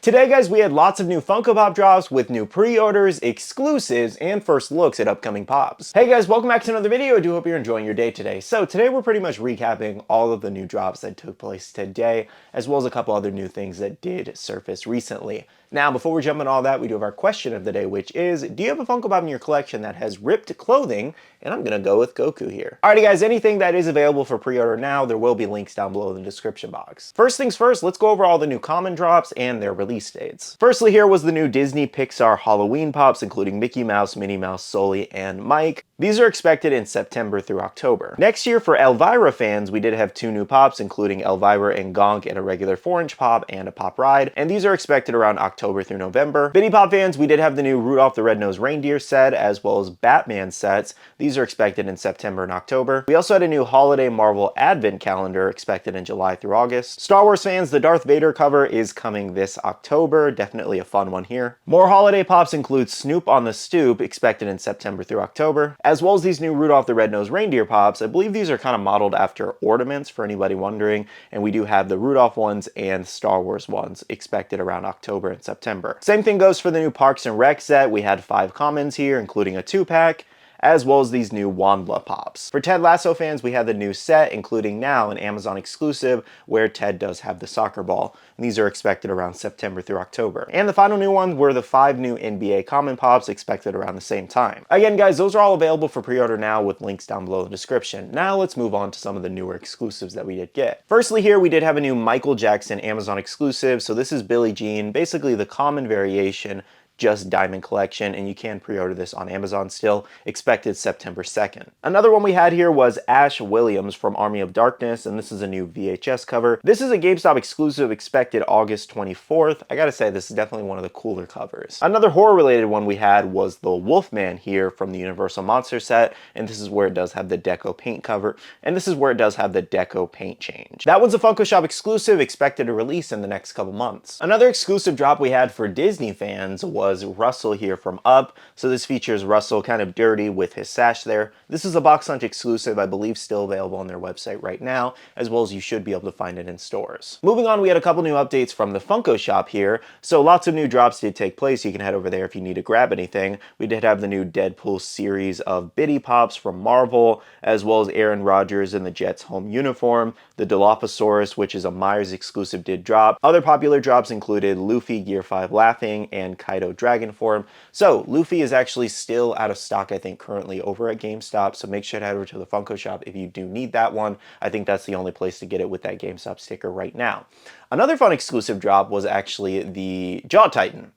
Today, guys, we had lots of new Funko Pop drops with new pre-orders, exclusives, and first looks at upcoming pops. Hey guys, welcome back to another video. I do hope you're enjoying your day today. So today we're pretty much recapping all of the new drops that took place today, as well as a couple other new things that did surface recently. Now, before we jump into all that, we do have our question of the day, which is, do you have a Funko Pop in your collection that has ripped clothing? And I'm gonna go with Goku here. Alrighty guys, anything that is available for pre-order now, there will be links down below in the description box. First things first, let's go over all the new common drops and their release dates. Firstly, here was the new Disney Pixar Halloween Pops, including Mickey Mouse, Minnie Mouse, Sully, and Mike. These are expected in September through October. Next year, for Elvira fans, we did have two new pops, including Elvira and Gonk in a regular 4-inch pop and a pop ride, and these are expected around October through November. Bitty Pop fans, we did have the new Rudolph the Red-Nosed Reindeer set, as well as Batman sets. These are expected in September and October. We also had a new Holiday Marvel Advent Calendar expected in July through August. Star Wars fans, the Darth Vader cover is coming this October. Definitely a fun one here. More holiday pops include Snoop on the Stoop, expected in September through October, as well as these new Rudolph the Red-Nosed Reindeer pops. I believe these are kind of modeled after ornaments for anybody wondering, and we do have the Rudolph ones and Star Wars ones expected around October and September. Same thing goes for the new Parks and Rec set. We had 5 commons here, including a 2-pack, as well as these new Wandla pops. For Ted Lasso fans, we have the new set, including now an Amazon exclusive where Ted does have the soccer ball. And these are expected around September through October. And the final new ones were the 5 new NBA common pops expected around the same time. Again, guys, those are all available for pre-order now with links down below in the description. Now let's move on to some of the newer exclusives that we did get. Firstly, here we did have a new Michael Jackson Amazon exclusive. So this is Billie Jean, basically the common variation, just diamond collection, and you can pre-order this on Amazon still, expected September 2nd. Another one we had here was Ash Williams from Army of Darkness, and this is a new VHS cover. This is a GameStop exclusive, expected August 24th. I gotta say, this is definitely one of the cooler covers. Another horror-related one we had was the Wolfman here from the Universal Monster set, and this is where it does have the Deco paint cover, and this is where it does have the Deco paint change. That one's a Funko Shop exclusive, expected to release in the next couple months. Another exclusive drop we had for Disney fans was Russell here from Up. So this features Russell kind of dirty with his sash there. This is a box lunch exclusive, I believe still available on their website right now, as well as you should be able to find it in stores. Moving on, we had a couple new updates from the Funko Shop here. So lots of new drops did take place. You can head over there if you need to grab anything. We did have the new Deadpool series of Bitty Pops from Marvel, as well as Aaron Rodgers in the Jets home uniform. The Dilophosaurus, which is a Myers exclusive, did drop. Other popular drops included Luffy Gear 5 Laughing and Kaido Dragon form. So Luffy is actually still out of stock, I think, currently over at GameStop, so make sure to head over to the Funko Shop if you do need that one. I think that's the only place to get it with that GameStop sticker right now. Another fun exclusive drop was actually the Jaw Titan.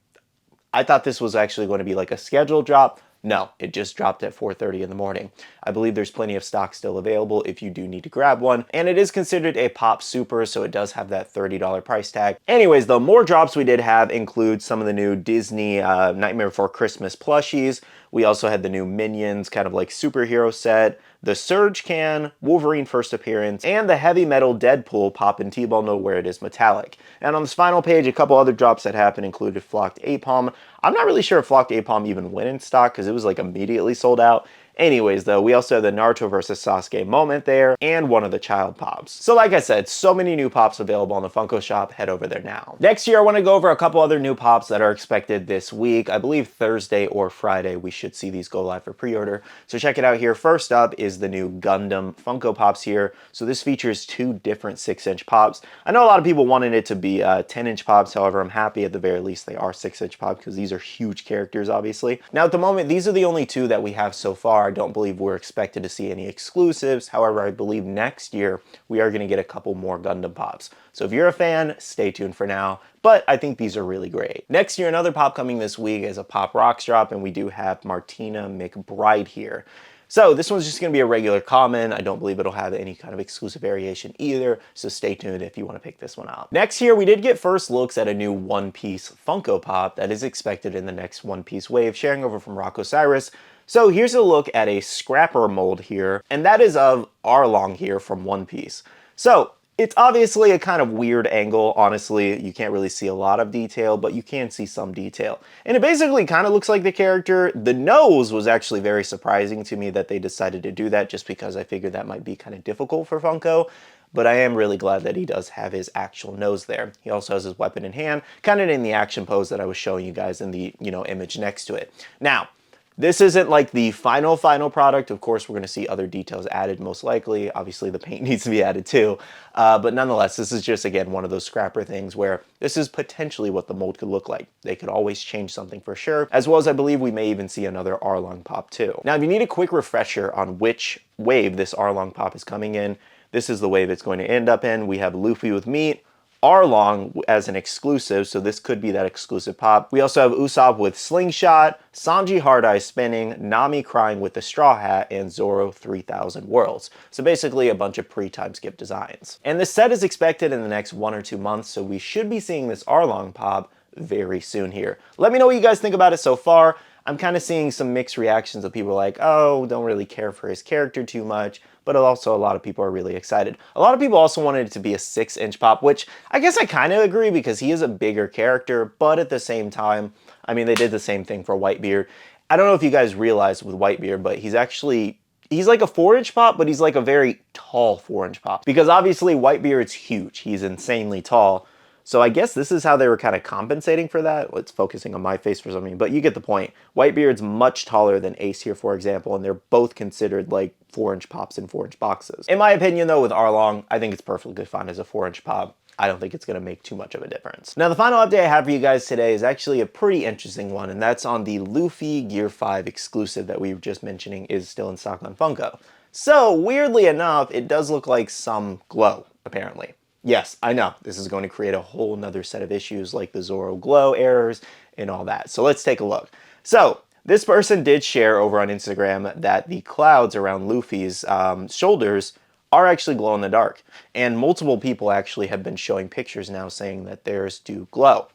I thought this was actually going to be like a scheduled drop. No, it just dropped at 4:30 in the morning. I believe there's plenty of stock still available if you do need to grab one, and it is considered a Pop Super, so it does have that $30 price tag. Anyways, the more drops we did have include some of the new Disney Nightmare Before Christmas plushies. We also had the new Minions, kind of like superhero set, the Surge can, Wolverine first appearance, and the Heavy Metal Deadpool pop in T-Ball Note where it is metallic. And on this final page, a couple other drops that happened included Flocked Apalm. I'm not really sure if Flocked Apalm even went in stock because it was like immediately sold out. Anyways, though, we also have the Naruto versus Sasuke moment there, and one of the child pops. So like I said, so many new pops available on the Funko Shop. Head over there now. Next year, I want to go over a couple other new pops that are expected this week. I believe Thursday or Friday, we should see these go live for pre-order. So check it out here. First up is the new Gundam Funko Pops here. So this features 2 different 6-inch pops. I know a lot of people wanted it to be 10-inch pops. However, I'm happy at the very least they are 6-inch pops because these are huge characters, obviously. Now, at the moment, these are the only 2 that we have so far. I don't believe we're expected to see any exclusives. However, I believe next year we are going to get a couple more Gundam pops. So if you're a fan, stay tuned for now. But I think these are really great. Next year, another pop coming this week is a Pop Rocks drop, and we do have Martina McBride here. So this one's just going to be a regular common. I don't believe it'll have any kind of exclusive variation either, so stay tuned if you want to pick this one up. Next here, we did get first looks at a new One Piece Funko Pop that is expected in the next One Piece wave, sharing over from Rock Osiris. So here's a look at a scrapper mold here, and that is of Arlong here from One Piece. So it's obviously a kind of weird angle, honestly. You can't really see a lot of detail, but you can see some detail. And it basically kind of looks like the character. The nose was actually very surprising to me that they decided to do that, just because I figured that might be kind of difficult for Funko. but I am really glad that he does have his actual nose there. He also has his weapon in hand, kind of in the action pose that I was showing you guys in the, image next to it. Now, this isn't like the final product. Of course, we're going to see other details added most likely. Obviously, the paint needs to be added too. But nonetheless, this is just, again, one of those scrapper things where this is potentially what the mold could look like. They could always change something for sure, as well as I believe we may even see another Arlong pop too. Now, if you need a quick refresher on which wave this Arlong pop is coming in, this is the wave it's going to end up in. We have Luffy with meat, Arlong as an exclusive, so this could be that exclusive pop. We also have Usopp with Slingshot, Sanji Hard Eye spinning, Nami crying with the straw hat, and Zoro 3000 Worlds. So basically a bunch of pre-time skip designs. And this set is expected in the next 1 or 2 months, so we should be seeing this Arlong pop very soon here. Let me know what you guys think about it so far. I'm kind of seeing some mixed reactions of people like, oh, don't really care for his character too much, but also a lot of people are really excited. A lot of people also wanted it to be a 6-inch pop, which I guess I kind of agree because he is a bigger character, but at the same time, I mean, they did the same thing for Whitebeard. I don't know if you guys realized with Whitebeard, but he's like a 4-inch pop, but he's like a very tall 4-inch pop. Because obviously Whitebeard's huge. He's insanely tall. So I guess this is how they were kind of compensating for that. It's focusing on my face for something, but you get the point. Whitebeard's much taller than Ace here, for example, and they're both considered like 4-inch pops in 4-inch boxes. In my opinion, though, with Arlong, I think it's perfectly fine as a 4-inch pop. I don't think it's going to make too much of a difference. Now, the final update I have for you guys today is actually a pretty interesting one, and that's on the Luffy Gear 5 exclusive that we were just mentioning is still in stock on Funko. So, weirdly enough, it does look like some glow, apparently. Yes, I know, this is going to create a whole nother set of issues like the Zoro glow errors and all that. So let's take a look. So this person did share over on Instagram that the clouds around Luffy's shoulders are actually glow in the dark. And multiple people actually have been showing pictures now saying that theirs do glow.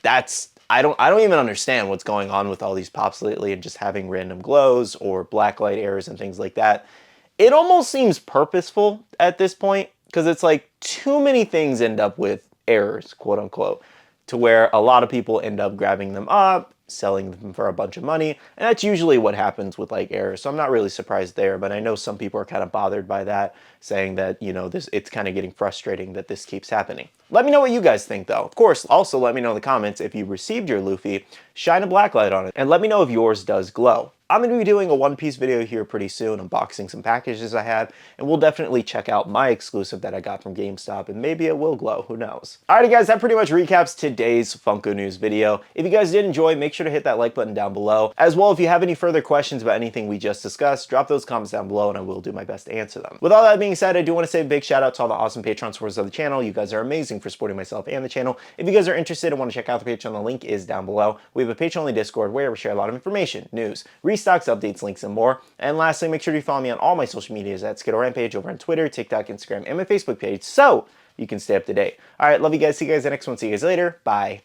I don't even understand what's going on with all these pops lately and just having random glows or blacklight errors and things like that. It almost seems purposeful at this point, because it's like too many things end up with errors, quote unquote, to where a lot of people end up grabbing them up, selling them for a bunch of money, and that's usually what happens with like errors. So I'm not really surprised there, but I know some people are kind of bothered by that, saying that, it's kind of getting frustrating that this keeps happening. Let me know what you guys think though. Of course, also let me know in the comments if you received your Luffy, shine a black light on it, and let me know if yours does glow. I'm going to be doing a One Piece video here pretty soon, unboxing some packages I have, and we'll definitely check out my exclusive that I got from GameStop, and maybe it will glow, who knows. Alrighty guys, that pretty much recaps today's Funko News video. If you guys did enjoy, make sure to hit that like button down below. As well, if you have any further questions about anything we just discussed, drop those comments down below and I will do my best to answer them. With all that being said, I do want to say a big shout out to all the awesome Patreon supporters of the channel. You guys are amazing for supporting myself and the channel. If you guys are interested and want to check out the Patreon, the link is down below. We have a Patreon-only Discord where we share a lot of information, news, restocks, updates, links, and more. And lastly, make sure to follow me on all my social medias at SkittleRampage over on Twitter, TikTok, Instagram, and my Facebook page so you can stay up to date. All right, love you guys. See you guys in the next one. See you guys later. Bye.